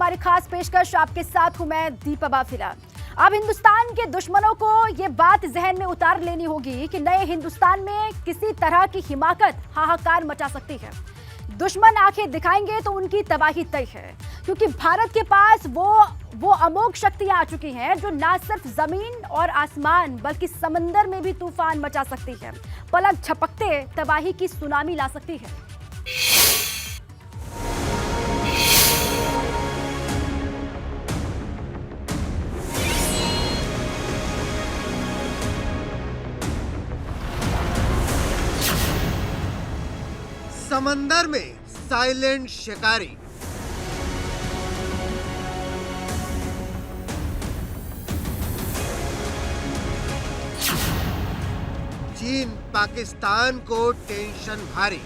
हमारी खास पेशकश। आपके साथ हूं मैं दीपा बाफिला। अब हिंदुस्तान के दुश्मनों को ये बात जहन में उतार लेनी होगी कि नए हिंदुस्तान में किसी तरह की हिमाकत हाहाकार मचा सकती है। दुश्मन आंखें दिखाएंगे तो उनकी तबाही तय है, क्योंकि भारत के पास वो अमोघ शक्तियां आ चुकी हैं जो ना सिर्फ जमीन और आसमान बल्कि समंदर में भी तूफान मचा सकती है। पलक झपकते तबाही की सुनामी ला सकती है। समंदर में साइलेंट शिकारी। चीन पाकिस्तान को टेंशन भारी।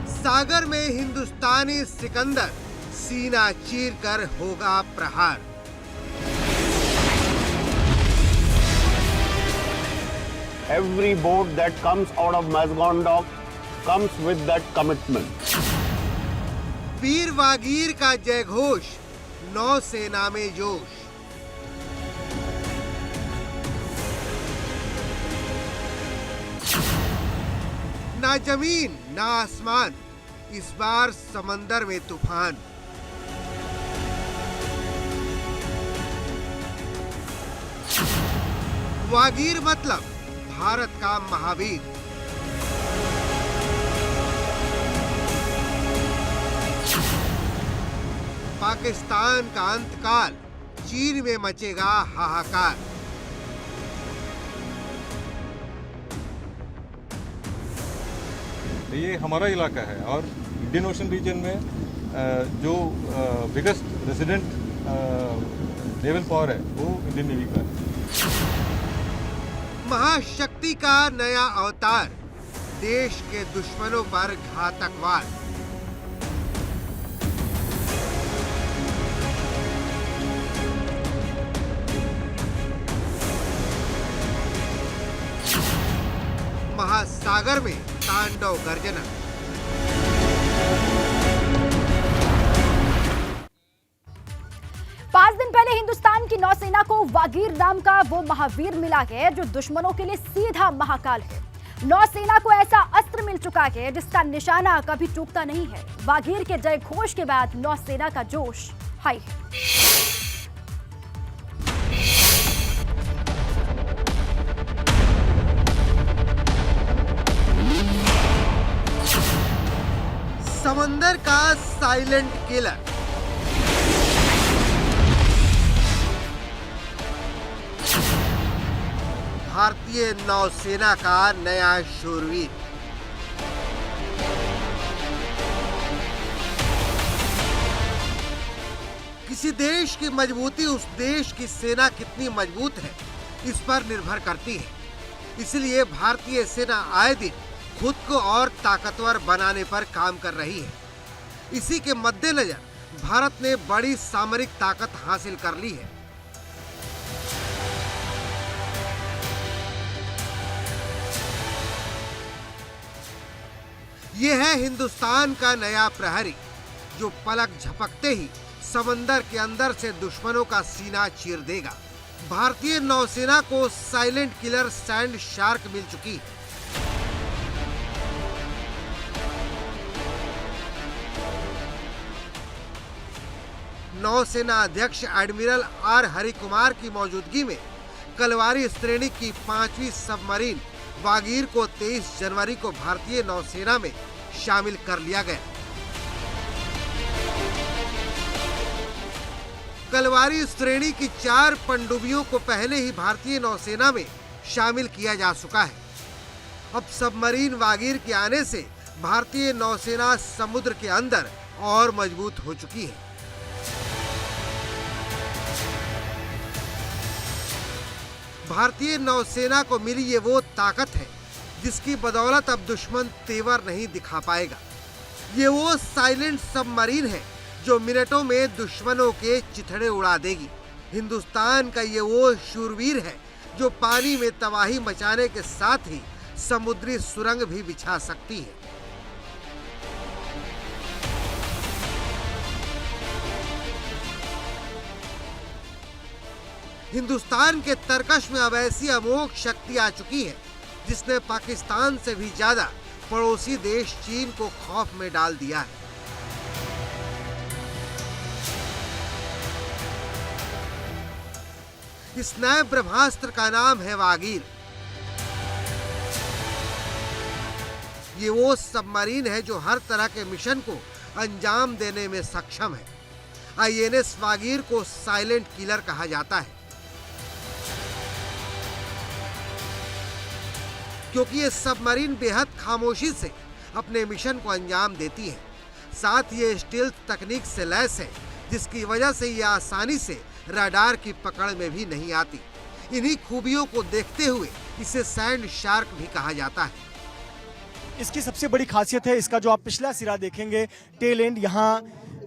सागर में हिंदुस्तानी सिकंदर सीना चीरकर होगा प्रहार। Every boat that comes out of Mazgon Dock comes with that commitment. वीर वागीर का जय घोष, नौसेना में जोश। ना जमीन ना आसमान, इस बार समंदर में तूफान। वागीर मतलब भारत का महावीर। पाकिस्तान का अंतकाल, चीन में मचेगा हाहाकार। ये हमारा इलाका है और इंडियन ओशन रीजन में जो बिगेस्ट रेजिडेंट नेवल पावर है वो इंडियन नेवी का है। महाशक्ति का नया अवतार, देश के दुश्मनों पर घातक वार। महासागर में तांडव गर्जना। पांच दिन पहले हिंदुस्तान की नौसेना को वागीर नाम का वो महावीर मिला है जो दुश्मनों के लिए सीधा महाकाल है। नौसेना को ऐसा अस्त्र मिल चुका है जिसका निशाना कभी चूकता नहीं है। वागीर के जय घोष के बाद नौसेना का जोश हाई है। समंदर का साइलेंट किलर। भारतीय नौसेना का नया शूरवीर। किसी देश की मजबूती उस देश की सेना कितनी मजबूत है इस पर निर्भर करती है। इसलिए भारतीय सेना आए दिन खुद को और ताकतवर बनाने पर काम कर रही है। इसी के मद्देनजर भारत ने बड़ी सामरिक ताकत हासिल कर ली है। ये है हिंदुस्तान का नया प्रहरी, जो पलक झपकते ही समंदर के अंदर से दुश्मनों का सीना चीर देगा। भारतीय नौसेना को साइलेंट किलर सैंड शार्क मिल चुकी है। नौसेना अध्यक्ष एडमिरल आर हरिकुमार की मौजूदगी में कलवारी श्रेणी की 5वीं सबमरीन वागीर को 23 जनवरी को भारतीय नौसेना में शामिल कर लिया गया। कलवारी श्रेणी की 4 पनडुब्बियों को पहले ही भारतीय नौसेना में शामिल किया जा चुका है। अब सबमरीन वागीर के आने से भारतीय नौसेना समुद्र के अंदर और मजबूत हो चुकी है। भारतीय नौसेना को मिली ये वो ताकत है जिसकी बदौलत अब दुश्मन तेवर नहीं दिखा पाएगा। ये वो साइलेंट सबमरीन है जो मिनटों में दुश्मनों के चिथड़े उड़ा देगी। हिंदुस्तान का ये वो शूरवीर है जो पानी में तबाही मचाने के साथ ही समुद्री सुरंग भी बिछा सकती है। हिंदुस्तान के तरकश में अब ऐसी अमोघ शक्ति आ चुकी है जिसने पाकिस्तान से भी ज्यादा पड़ोसी देश चीन को खौफ में डाल दिया है। इस नए ब्रह्मास्त्र का नाम है वागीर। ये वो सबमरीन है जो हर तरह के मिशन को अंजाम देने में सक्षम है। आईएनएस वागीर को साइलेंट किलर कहा जाता है क्योंकि ये सबमरीन बेहद खामोशी से अपने मिशन को अंजाम देती है। साथ ये स्टील्थ तकनीक से लैस है जिसकी वजह से ये आसानी से रडार की पकड़ में भी नहीं आती। इन्हीं खूबियों को देखते हुए इसे सैंड शार्क भी कहा जाता है। इसकी सबसे बड़ी खासियत है इसका जो आप पिछला सिरा देखेंगे टेल एंड, यहाँ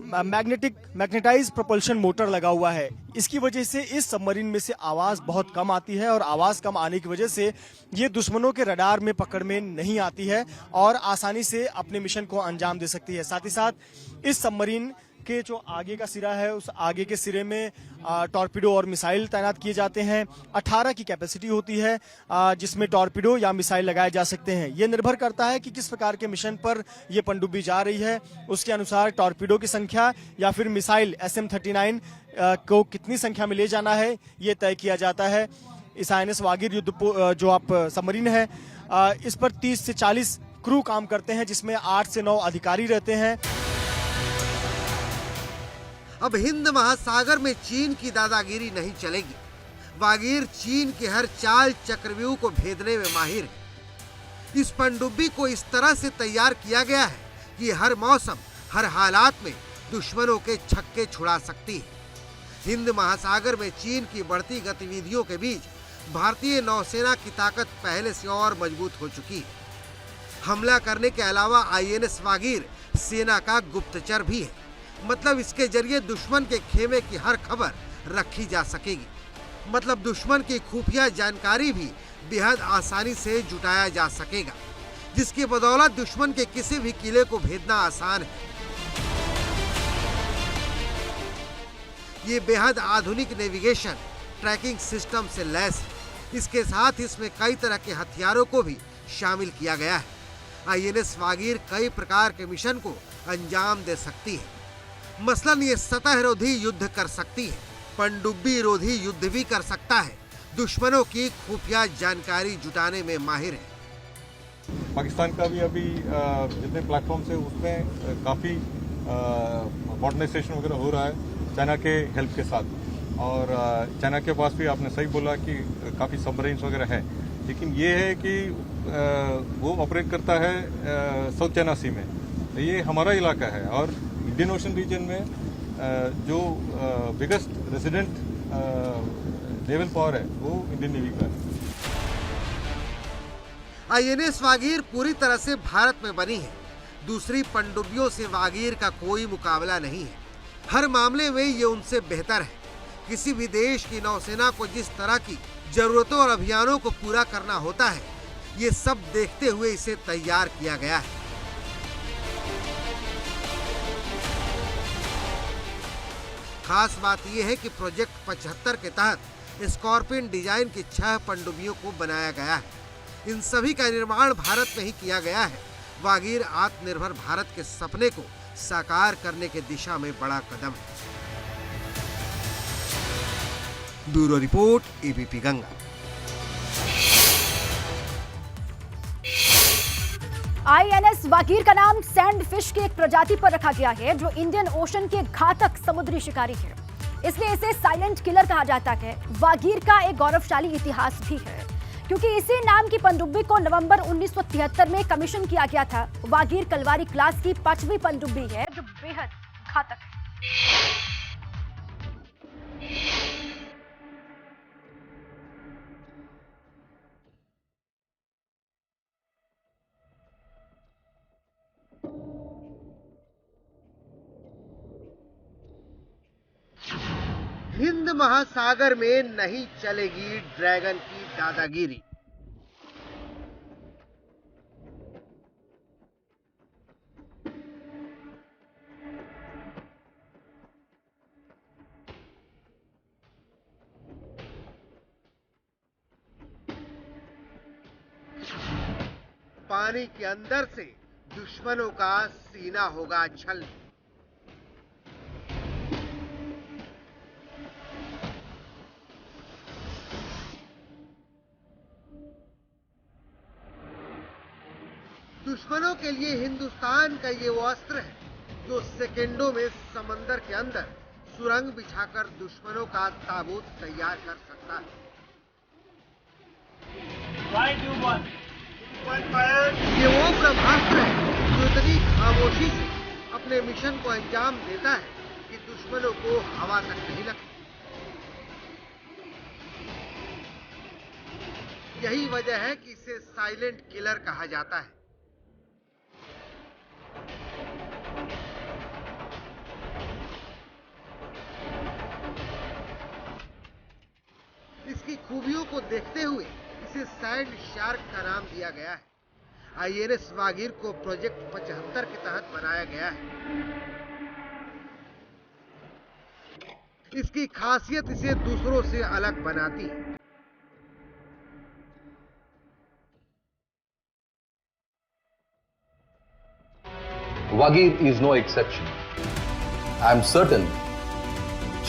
मैग्नेटाइज प्रोपल्शन मोटर लगा हुआ है। इसकी वजह से इस सबमरीन में से आवाज बहुत कम आती है और आवाज कम आने की वजह से ये दुश्मनों के रडार में पकड़ में नहीं आती है और आसानी से अपने मिशन को अंजाम दे सकती है। साथ ही साथ इस सबमरीन के जो आगे का सिरा है उस आगे के सिरे में टॉर्पीडो और मिसाइल तैनात किए जाते हैं। 18 की कैपेसिटी होती है जिसमें टॉर्पीडो या मिसाइल लगाए जा सकते हैं। ये निर्भर करता है कि किस प्रकार के मिशन पर ये पनडुब्बी जा रही है, उसके अनुसार टॉर्पीडो की संख्या या फिर मिसाइल SM-39 को कितनी संख्या में ले जाना है ये तय किया जाता है। इस आईएनएस वागीर युद्ध जो आप सबमरीन है इस पर 30 से 40 क्रू काम करते हैं जिसमें 8 से 9 अधिकारी रहते हैं। अब हिंद महासागर में चीन की दादागिरी नहीं चलेगी। वागीर चीन के हर चाल चक्रव्यूह को भेदने में माहिर है। इस पनडुब्बी को इस तरह से तैयार किया गया है कि हर मौसम, हर हालात में दुश्मनों के छक्के छुड़ा सकती है। हिंद महासागर में चीन की बढ़ती गतिविधियों के बीच भारतीय नौसेना की ताकत पहले से और मजबूत हो चुकी है। हमला करने के अलावा आईएनएस वागीर सेना का गुप्तचर भी है, मतलब इसके जरिए दुश्मन के खेमे की हर खबर रखी जा सकेगी। मतलब दुश्मन की खुफिया जानकारी भी बेहद आसानी से जुटाया जा सकेगा, जिसकी बदौलत दुश्मन के किसी भी किले को भेदना आसान है। ये बेहद आधुनिक नेविगेशन ट्रैकिंग सिस्टम से लैस है। इसके साथ इसमें कई तरह के हथियारों को भी शामिल किया गया है। आईएनएस वागीर कई प्रकार के मिशन को अंजाम दे सकती है। मसलन ये सतह रोधी युद्ध कर सकती है, पनडुब्बी रोधी युद्ध भी कर सकता है, दुश्मनों की खुफिया जानकारी जुटाने में माहिर है। पाकिस्तान का भी अभी जितने प्लेटफॉर्म्स है उसमें काफ़ी मॉडर्नाइजेशन वगैरह हो रहा है चाइना के हेल्प के साथ। और चाइना के पास भी आपने सही बोला कि काफ़ी सबमरीन्स वगैरह हैं, लेकिन ये है कि वो ऑपरेट करता है साउथ चाइना सी में। ये हमारा इलाका है और इंडियन ओशन रीजन में जो बिगेस्ट रेजिडेंट नेवल पावर है वो इंडियन नेवी का है। आईएनएस वागीर पूरी तरह से भारत में बनी है। दूसरी पनडुब्बियों से वागीर का कोई मुकाबला नहीं है। हर मामले में ये उनसे बेहतर है। किसी भी देश की नौसेना को जिस तरह की जरूरतों और अभियानों को पूरा करना होता है, ये सब देखते हुए इसे तैयार किया गया है। खास बात यह है कि प्रोजेक्ट 75 के तहत स्कॉर्पियन डिजाइन की 6 पनडुब्बियों को बनाया गया है। इन सभी का निर्माण भारत में ही किया गया है। वागीर आत्मनिर्भर भारत के सपने को साकार करने की दिशा में बड़ा कदम है। Bureau report, ABP Ganga. INS Vagir का नाम सैंड फिश की एक प्रजाति पर रखा गया है जो इंडियन ओशन के घातक समुद्री शिकारी है, इसलिए इसे साइलेंट किलर कहा जाता है। वागीर का एक गौरवशाली इतिहास भी है क्योंकि इसी नाम की पनडुब्बी को नवंबर 1973 में कमीशन किया गया था। वागीर कलवारी क्लास की 5वीं पनडुब्बी है जो बेहद घातक है। हिंद महासागर में नहीं चलेगी ड्रैगन की दादागिरी। पानी के अंदर से दुश्मनों का सीना होगा छलनी। दुश्मनों के लिए हिंदुस्तान का ये वो अस्त्र है जो सेकेंडों में समंदर के अंदर सुरंग बिछाकर दुश्मनों का ताबूत तैयार कर सकता है। ये वो ब्रह्मास्त्र है जो इतनी खामोशी से अपने मिशन को अंजाम देता है कि दुश्मनों को हवा तक नहीं लगती। यही वजह है कि इसे साइलेंट किलर कहा जाता है। इसकी खूबियों को देखते हुए इसे सैंड शार्क का नाम दिया गया है। आईएनएस वागीर को प्रोजेक्ट 75 के तहत बनाया गया है। इसकी खासियत इसे दूसरों से अलग बनाती है। Wagir is no exception. I am certain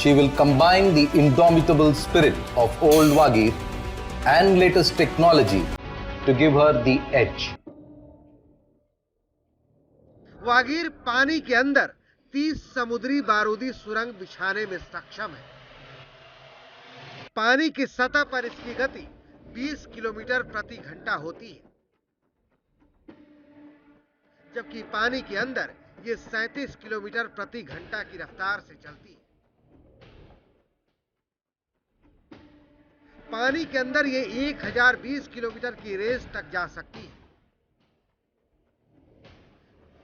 she will combine the indomitable spirit of old Wagir and latest technology to give her the edge. Vagir पानी के अंदर 30 समुद्री बारूदी सुरंग बिछाने में सक्षम है। पानी की सतह पर इसकी गति 20 किलोमीटर प्रति घंटा होती है, जबकि पानी के अंदर ये 37 किलोमीटर प्रति घंटा की रफ्तार से चलती है। पानी के अंदर ये 1020 किलोमीटर की रेंज तक जा सकती है।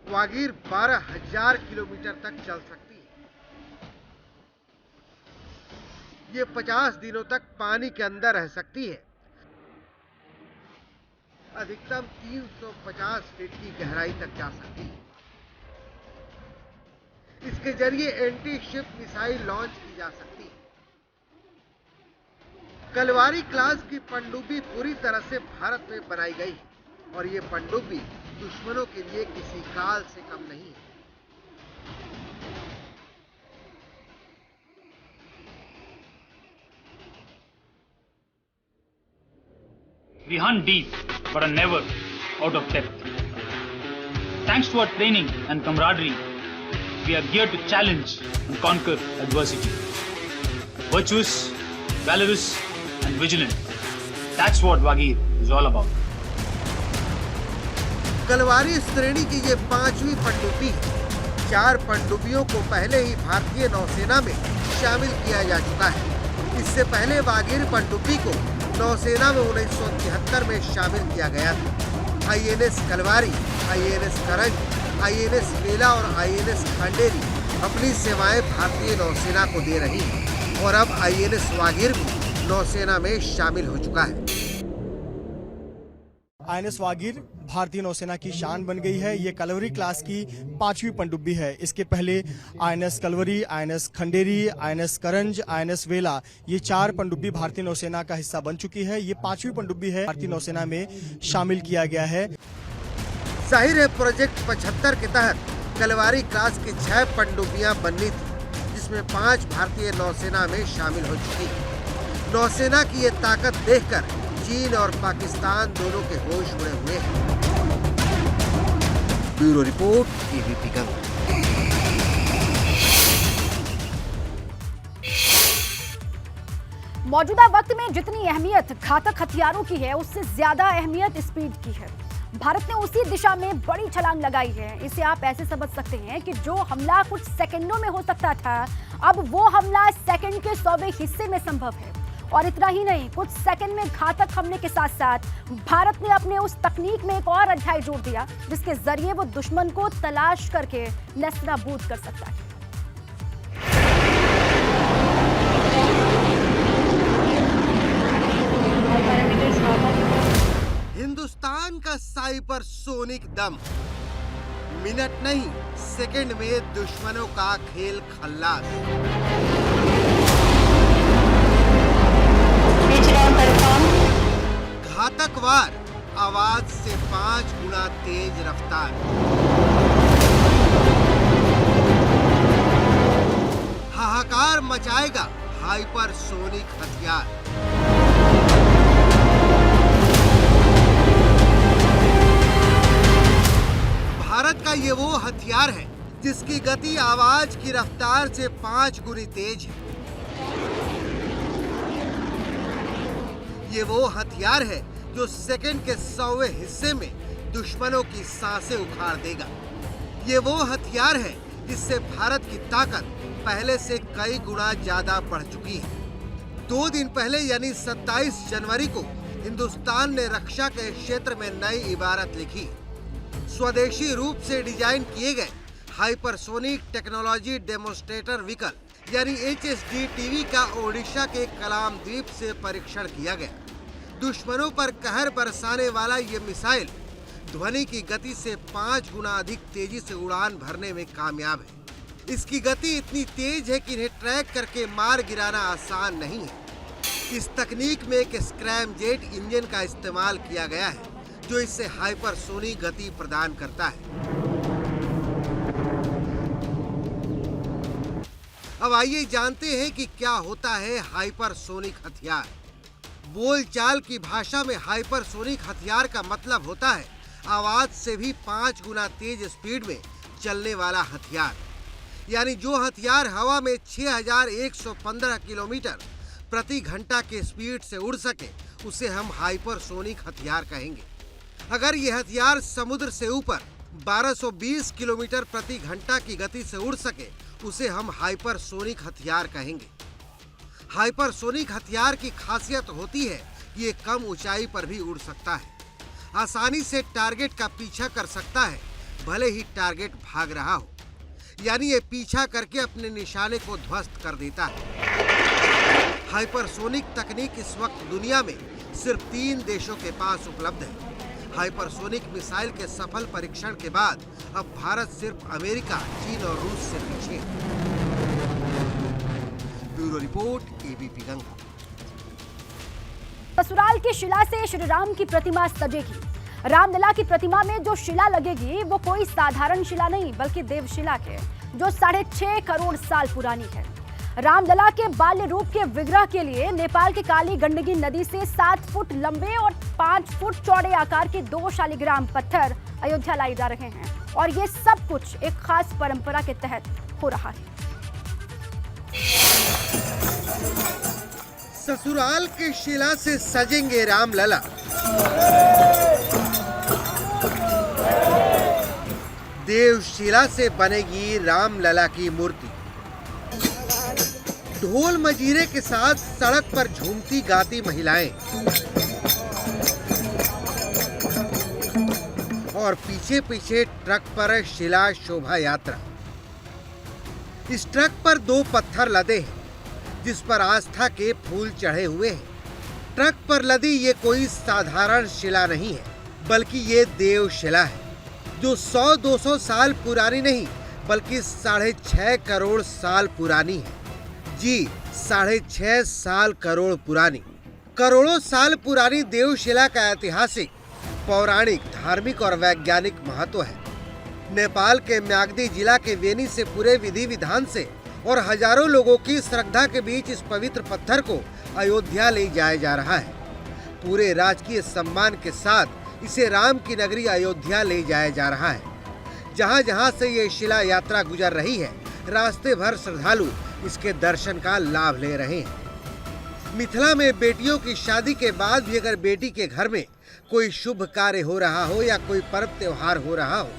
वागीर 12,000 किलोमीटर तक चल सकती है। ये 50 दिनों तक पानी के अंदर रह सकती है। अधिकतम 350 फीट की गहराई तक जा सकती है। इसके जरिए एंटी शिप मिसाइल लॉन्च की जा सकती है। कलवारी क्लास की पनडुब्बी पूरी तरह से भारत में बनाई गई है और ये पनडुब्बी दुश्मनों के लिए किसी काल से कम नहीं है। We hunt deep, but are never out of depth. Thanks to our training and camaraderie, we are geared to challenge and conquer adversity. Virtuous, valorous, and vigilant. That's what Wagir is all about. Kalwari श्रेणी की ये 5वीं पनडुब्बी है। 4 पनडुब्बियों को पहले ही भारतीय नौसेना में शामिल किया जा चुका है। इससे पहले वागीर पनडुब्बी को नौसेना में 1973 में शामिल किया गया था। INS Kalwari, INS Karanj, INS वेला और आईएनएस खंडेरी अपनी सेवाएं भारतीय नौसेना को दे रही है और अब आईएनएस वागीर भी नौसेना में शामिल हो चुका है। आईएनएस वागीर भारतीय नौसेना की शान बन गई है। ये कलवरी क्लास की 5वीं पनडुब्बी है। इसके पहले INS Kalvari, INS Khanderi, INS Karanj, INS Vela, ये 4 पनडुब्बी भारतीय नौसेना का हिस्सा बन चुकी है। ये 5वीं पनडुब्बी है, भारतीय नौसेना में शामिल किया गया है। जाहिर है प्रोजेक्ट 75 के तहत कलवारी क्लास की 6 पनडुब्बियां बननी थी, जिसमें 5 भारतीय नौसेना में शामिल हो चुकी। नौसेना की ये ताकत देखकर चीन और पाकिस्तान दोनों के होश उड़े हुए हैं। Bureau report, ABP Ganga. मौजूदा वक्त में जितनी अहमियत घातक हथियारों की है, उससे ज्यादा अहमियत स्पीड की है। भारत ने उसी दिशा में बड़ी छलांग लगाई है। इसे आप ऐसे समझ सकते हैं कि जो हमला कुछ सेकंडों में हो सकता था, अब वो हमला सेकंड के 100वें हिस्से में संभव है। और इतना ही नहीं, कुछ सेकंड में घातक हमले के साथ साथ भारत ने अपने उस तकनीक में एक और अध्याय जोड़ दिया, जिसके जरिए वो दुश्मन को तलाश करके नेस्तनाबूद कर सकता है। हिंदुस्तान का साइबर सोनिक दम, मिनट नहीं सेकंड में दुश्मनों का खेल खल्लास। घातक वार आवाज से 5 गुना तेज रफ्तार। हाहाकार मचाएगा हाइपरसोनिक हथियार। भारत का ये वो हथियार है जिसकी गति आवाज की रफ्तार से 5 गुनी तेज है। ये वो हथियार है जो सेकंड के 100वें हिस्से में दुश्मनों की सांसें उखाड़ देगा। ये वो हथियार है जिससे भारत की ताकत पहले से कई गुना ज्यादा बढ़ चुकी है। 2 दिन पहले यानी 27 जनवरी को हिंदुस्तान ने रक्षा के क्षेत्र में नई इबारत लिखी। स्वदेशी रूप से डिजाइन किए गए हाइपरसोनिक टेक्नोलॉजी डेमोन्स्ट्रेटर व्हीकल यानी HSDTV का ओडिशा के कलाम द्वीप से परीक्षण किया गया। दुश्मनों पर कहर बरसाने वाला ये मिसाइल ध्वनि की गति से 5 गुना अधिक तेजी से उड़ान भरने में कामयाब है। इसकी गति इतनी तेज है कि इन्हें ट्रैक करके मार गिराना आसान नहीं है। इस तकनीक में एक स्क्रैम जेट इंजन का इस्तेमाल किया गया है जो इससे हाइपरसोनिक गति प्रदान करता है। अब आइए जानते हैं कि क्या होता है हाइपरसोनिक हथियार। बोलचाल की भाषा में हाइपरसोनिक हथियार का मतलब होता है आवाज से भी 5 गुना तेज स्पीड में चलने वाला हथियार। यानी जो हथियार हवा में 6115 किलोमीटर प्रति घंटा के स्पीड से उड़ सके उसे हम हाइपरसोनिक हथियार कहेंगे। अगर यह हथियार समुद्र से ऊपर 1220 किलोमीटर प्रति घंटा की गति से उड़ सके उसे हम हाइपरसोनिक हथियार कहेंगे। हाइपरसोनिक हथियार की खासियत होती है ये कम ऊंचाई पर भी उड़ सकता है, आसानी से टारगेट का पीछा कर सकता है भले ही टारगेट भाग रहा हो। यानी ये पीछा करके अपने निशाने को ध्वस्त कर देता है। हाइपरसोनिक तकनीक इस वक्त दुनिया में सिर्फ 3 देशों के पास उपलब्ध है। हाइपरसोनिक मिसाइल के सफल परीक्षण के बाद अब भारत सिर्फ अमेरिका, चीन और रूस से पीछे है। Bureau report, ABP Ganga. ससुराल की शिला से श्री राम की प्रतिमा सजेगी। रामलला की प्रतिमा में जो शिला लगेगी वो कोई साधारण शिला नहीं बल्कि देवशिला है जो 6.5 करोड़ साल पुरानी है। रामलला के बाल्य रूप के विग्रह के लिए नेपाल के काली गंडकी नदी से 7 फुट लंबे और 5 फुट चौड़े आकार के 2 शालिग्राम पत्थर अयोध्या लाए जा रहे हैं और ये सब कुछ एक खास परंपरा के तहत हो रहा है। ससुराल के शिला से सजेंगे रामलला। देवशिला से बनेगी रामलला की मूर्ति। ढोल मजीरे के साथ सड़क पर झूमती गाती महिलाएं और पीछे पीछे ट्रक पर शिला शोभा यात्रा। इस ट्रक पर 2 पत्थर लदे हैं जिस पर आस्था के फूल चढ़े हुए हैं। ट्रक पर लदी ये कोई साधारण शिला नहीं है बल्कि ये देवशिला है जो 100-200 साल पुरानी नहीं बल्कि 6.5 करोड़ साल पुरानी है। जी 6.5 साल करोड़ पुरानी। करोड़ों साल पुरानी देवशिला का ऐतिहासिक, पौराणिक, धार्मिक और वैज्ञानिक महत्व है। नेपाल के म्याग्दी जिला के वेनी से पूरे विधि विधान से और हजारों लोगों की श्रद्धा के बीच इस पवित्र पत्थर को अयोध्या ले जाया जा रहा है। पूरे राजकीय सम्मान के साथ इसे राम की नगरी अयोध्या ले जाया जा रहा है। जहां जहां से ये शिला यात्रा गुजर रही है रास्ते भर श्रद्धालु इसके दर्शन का लाभ ले रहे हैं। मिथिला में बेटियों की शादी के बाद भी अगर बेटी के घर में कोई शुभ कार्य हो रहा हो या कोई पर्व त्योहार हो रहा हो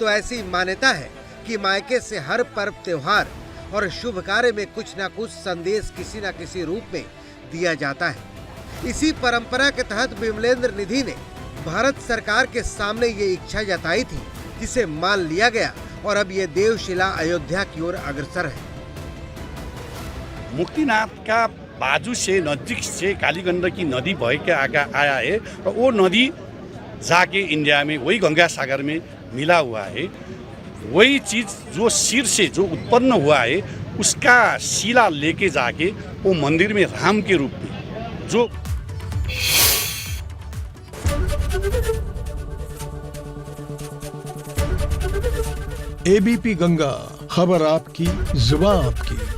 तो ऐसी मान्यता है कि मायके से हर पर्व त्योहार और शुभ कार्य में कुछ ना कुछ संदेश किसी न किसी रूप में दिया जाता है। इसी परंपरा के तहत विमलेंद्र निधि ने भारत सरकार के सामने ये इच्छा जताई थी जिसे मान लिया गया और अब ये देवशिला अयोध्या की ओर अग्रसर है। मुक्तिनाथ का बाजू से नजदीक से काली गंडकी नदी बह के आया है और वो नदी जाके इंडिया में वही गंगा सागर में मिला हुआ है। वही चीज जो सिर से जो उत्पन्न हुआ है उसका शिला लेके जाके वो मंदिर में राम के रूप में जो एबीपी गंगा, खबर आपकी, जुबान आपकी।